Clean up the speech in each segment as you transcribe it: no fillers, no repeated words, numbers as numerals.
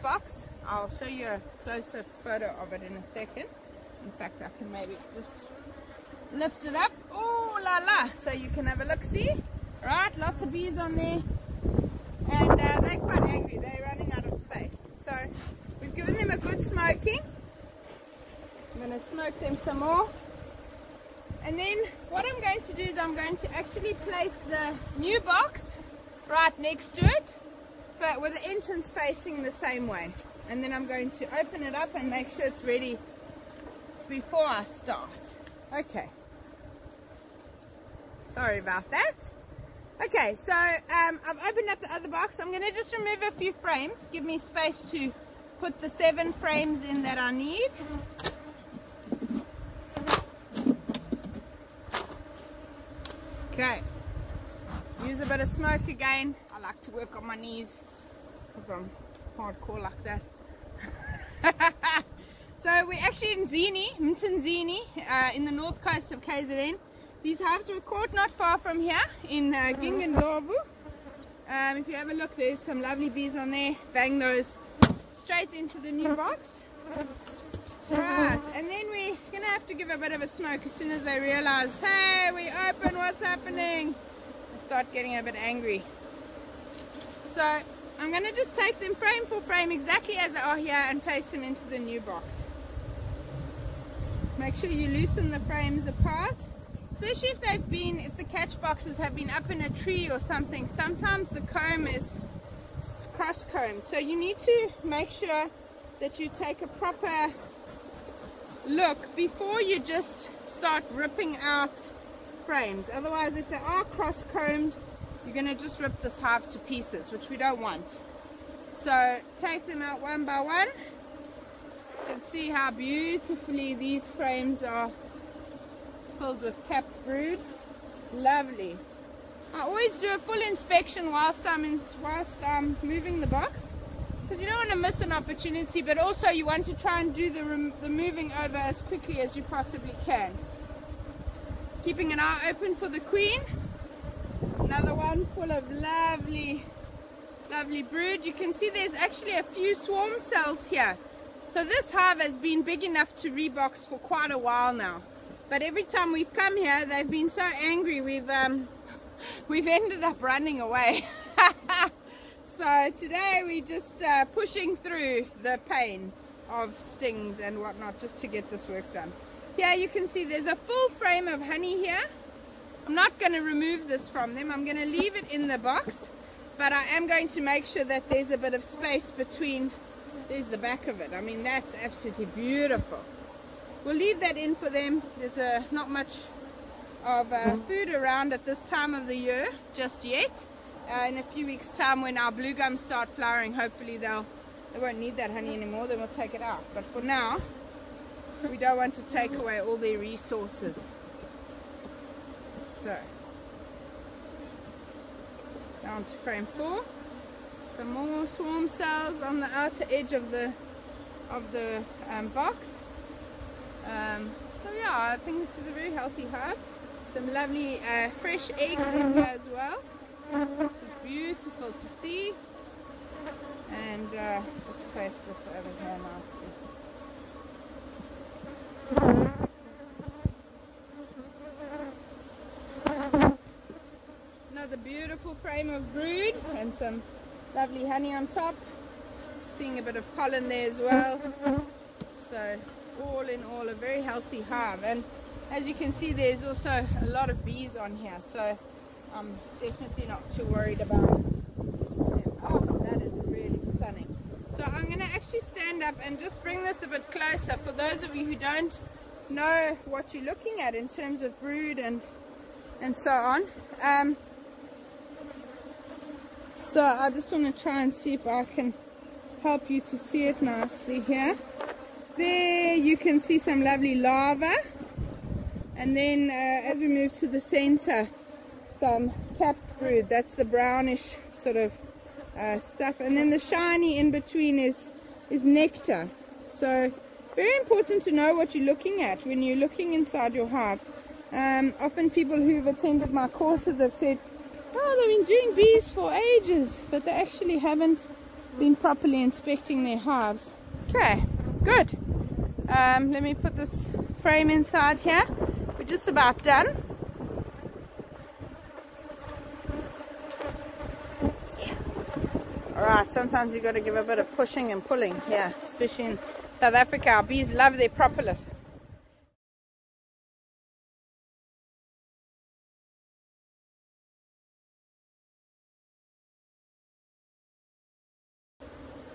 box. I'll show you a closer photo of it in a second. In fact, I can maybe just lift it up. Oh la la! So you can have a look. See, right? Lots of bees on there, and they're quite angry. They're running out of space. So we've given them a good smoking. I'm going to smoke them some more. And then what I'm going to do is I'm going to actually place the new box right next to it, but with the entrance facing the same way. And then I'm going to open it up and make sure it's ready before I start. Okay. Sorry about that. Okay, so I've opened up the other box. I'm going to just remove a few frames. Give me space to put the 7 frames in that I need. Okay, use a bit of smoke again. I like to work on my knees because I'm hardcore like that. So we're actually in Mtinzini, in the north coast of KZN. These hives were caught not far from here in Gingendorfu. If you have a look, there's some lovely bees on there. Bang those straight into the new box. Right, and then we're going to have to give a bit of a smoke as soon as they realize, hey, we open, what's happening? They start getting a bit angry. So I'm going to just take them frame for frame exactly as they are here and place them into the new box. Make sure you loosen the frames apart, especially if the catch boxes have been up in a tree or something. Sometimes the comb is cross-combed, so you need to make sure that you take a proper look before you just start ripping out frames. Otherwise, if they are cross-combed, you're going to just rip this hive to pieces, which we don't want. So take them out one by one. You can see how beautifully these frames are filled with capped brood. Lovely. I always do a full inspection whilst I'm moving the box, because you don't want to miss an opportunity, but also you want to try and do the moving over as quickly as you possibly can. Keeping an eye open for the queen. Another one full of lovely brood. You can see there's actually a few swarm cells here. So this hive has been big enough to rebox for quite a while now. But every time we've come here, they've been so angry, we've ended up running away. So today we're just pushing through the pain of stings and whatnot just to get this work done. Here you can see there's a full frame of honey here. I'm not going to remove this from them. I'm going to leave it in the box, but I am going to make sure that there's a bit of space between. There's the back of it. I mean, that's absolutely beautiful. We'll leave that in for them. There's not much of food around at this time of the year just yet. In a few weeks time, when our blue gums start flowering, hopefully they won't need that honey anymore. Then we'll take it out. But for now, we don't want to take away all their resources. So down to frame 4. Some more swarm cells on the outer edge of the box. So yeah, I think this is a very healthy hive. Some lovely fresh eggs in here as well, which is beautiful to see. And just place this over here nicely. Another beautiful frame of brood and some lovely honey on top. Seeing a bit of pollen there as well. So all in all, a very healthy hive. And as you can see, there's also a lot of bees on here, so I'm definitely not too worried about them. Oh, that is really stunning. So I'm going to actually stand up and just bring this a bit closer for those of you who don't know what you're looking at in terms of brood and so on. So I just want to try and see if I can help you to see it nicely here. There you can see some lovely larvae, and then as we move to the center, some capped brood. That's the brownish sort of stuff, and then the shiny in between is nectar. So very important to know what you're looking at when you're looking inside your hive. Often people who've attended my courses have said, oh, they've been doing bees for ages, but they actually haven't been properly inspecting their hives. Okay, good. Let me put this frame inside here. We're just about done. Yeah. Alright, sometimes you've got to give a bit of pushing and pulling here, especially in South Africa. Our bees love their propolis.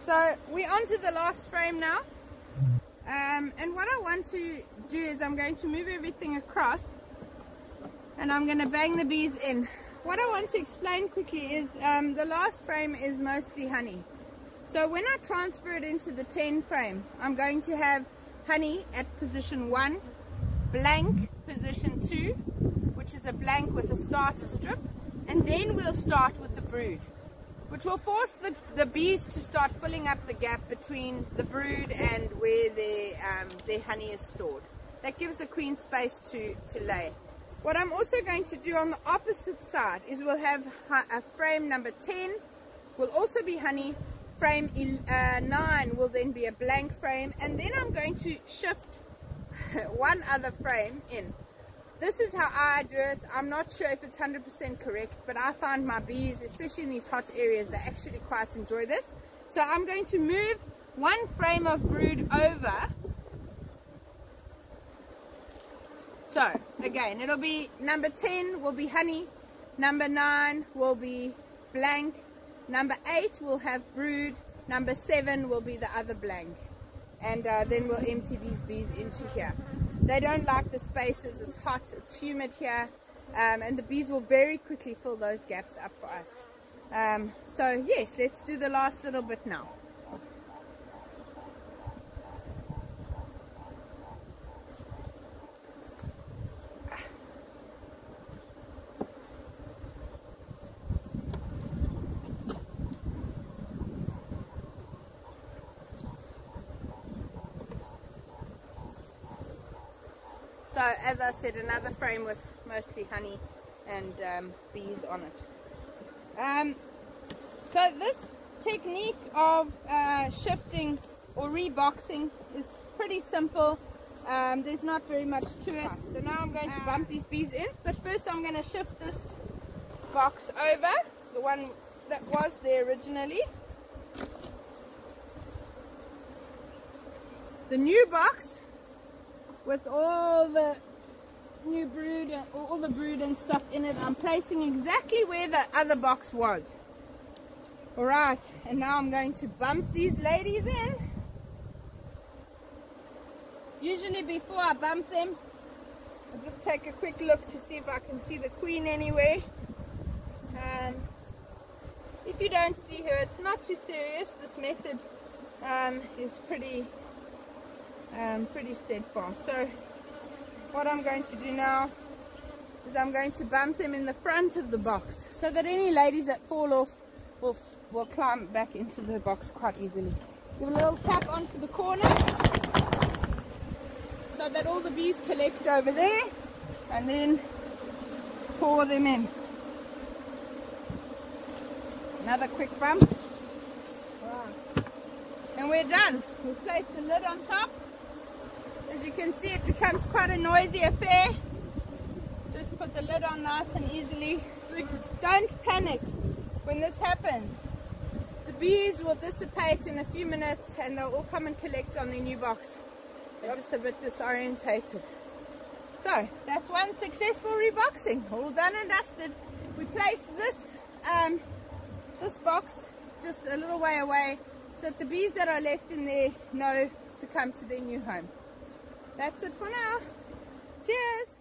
So we're on to the last frame now, and what I want to do is I'm going to move everything across and I'm going to bang the bees in. What I want to explain quickly is the last frame is mostly honey. So when I transfer it into the 10 frame, I'm going to have honey at position 1, blank position 2, which is a blank with a starter strip, and then we'll start with the brood, which will force the bees to start filling up the gap between the brood and where their honey is stored. That gives the queen space to lay. What I'm also going to do on the opposite side is we'll have a frame number 10 will also be honey, frame 9 will then be a blank frame, and then I'm going to shift one other frame in. This is how I do it. I'm not sure if it's 100% correct, but I find my bees, especially in these hot areas, they actually quite enjoy this. So I'm going to move one frame of brood over. So again, it'll be number 10 will be honey, number 9 will be blank, number 8 will have brood, number 7 will be the other blank. And then we'll empty these bees into here. They don't like the spaces, it's hot, it's humid here, and the bees will very quickly fill those gaps up for us. So yes, let's do the last little bit now. So as I said, another frame with mostly honey and bees on it. So this technique of shifting or reboxing is pretty simple. There's not very much to it. So now I'm going to bump these bees in, but first I'm going to shift this box over, the one that was there originally. The new box with all the new brood and all the brood and stuff in it, I'm placing exactly where the other box was. Alright, and now I'm going to bump these ladies in. Usually before I bump them, I'll just take a quick look to see if I can see the queen anywhere. If you don't see her, it's not too serious. This method is pretty steadfast. So what I'm going to do now is I'm going to bump them in the front of the box so that any ladies that fall off will climb back into the box quite easily. Give a little tap onto the corner so that all the bees collect over there, and then pour them in. Another quick bump. Right. And we're done. We'll place the lid on top. As you can see, it becomes quite a noisy affair. Just put the lid on nice and easily. Don't panic when this happens. The bees will dissipate in a few minutes and they'll all come and collect on their new box. They're just a bit disorientated. So that's one successful reboxing, all done and dusted. We placed this box just a little way away so that the bees that are left in there know to come to their new home. That's it for now. Cheers!